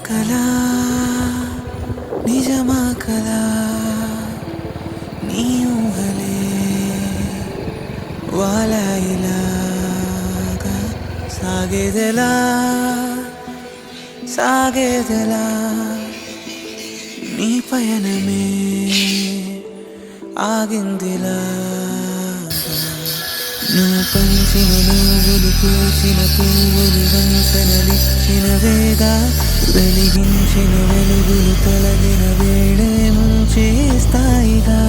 కలా నిజమా కలా నీ ఊహలే వాలాయిలాగా సాగేదెలా సాగేదెలా నీ పయనమే ఆగిందిలా నువ్వు పంచిన నువ్వులు పూసిన పువ్వులు వంచనలిచ్చిన వేగా వెలిగించిన వెలుగులు తొలగిన వేళే ముంచేస్తాయిగా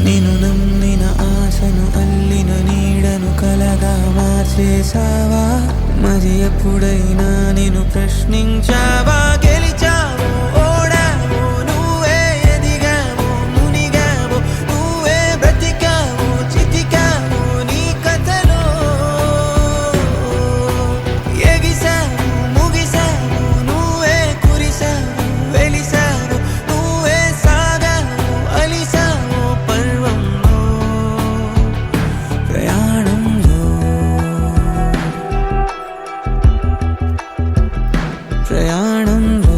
నిన్ను నమ్మిన ఆశను అల్లిన నీడను కలగా మార్చేసావా మరి ఎప్పుడైనా నేను ప్రశ్నించావా గెలిచావో ఓడావో నువ్వే ఎదిగావో మునిగావో నువ్వే బ్రతికావో చితికావో నీ కథలో ఎగిసావో ముగిసావో నువ్వే కురిసావో వెలిసావో నువ్వే సాగావో అలిసావో పర్వంలో ప్రయాణంలో ప్రయాణంలో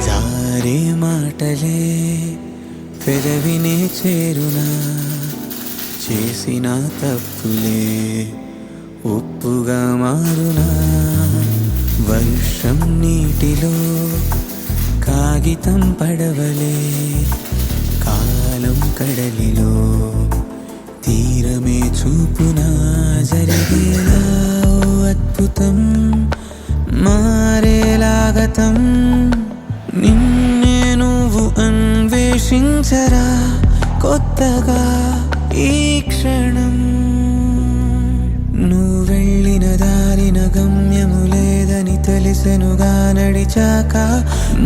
జారే మాటలే పెదవినే చేరునా చేసిన తప్పులే ఉప్పుగా మారునా వర్షం నీటిలో కాగితం పడవలే కాలం కడలిలో తీరమే చూపునా జరిగేలా ఓ అద్భుతం మారేలాగతం నిన్నే నువ్వు అన్వేషించరా కొత్తగా ఈ క్షణం నువ్వు వెళ్ళిన దారిన గమ్యము లేదని తెలిసెనుగా నడిచాక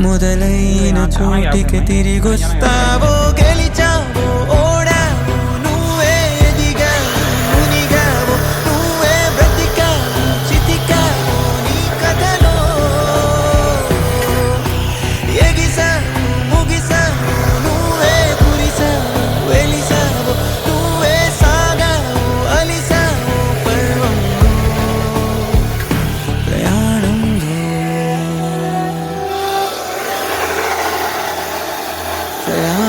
మొదలైన చోటికి తిరిగొస్తావో గెలిచావో ఓడావో నువ్వే ఎదిగావో మునిగావో నువ్వే బ్రతికావో చితికావో నీ కథలో ఎగిసావో ముగిసావో నువ్వే కురిసావో వెలిసావో నువ్వే సాగావో అలిసావో పర్వంలో ప్రయాణంలో ప్రయాణంలో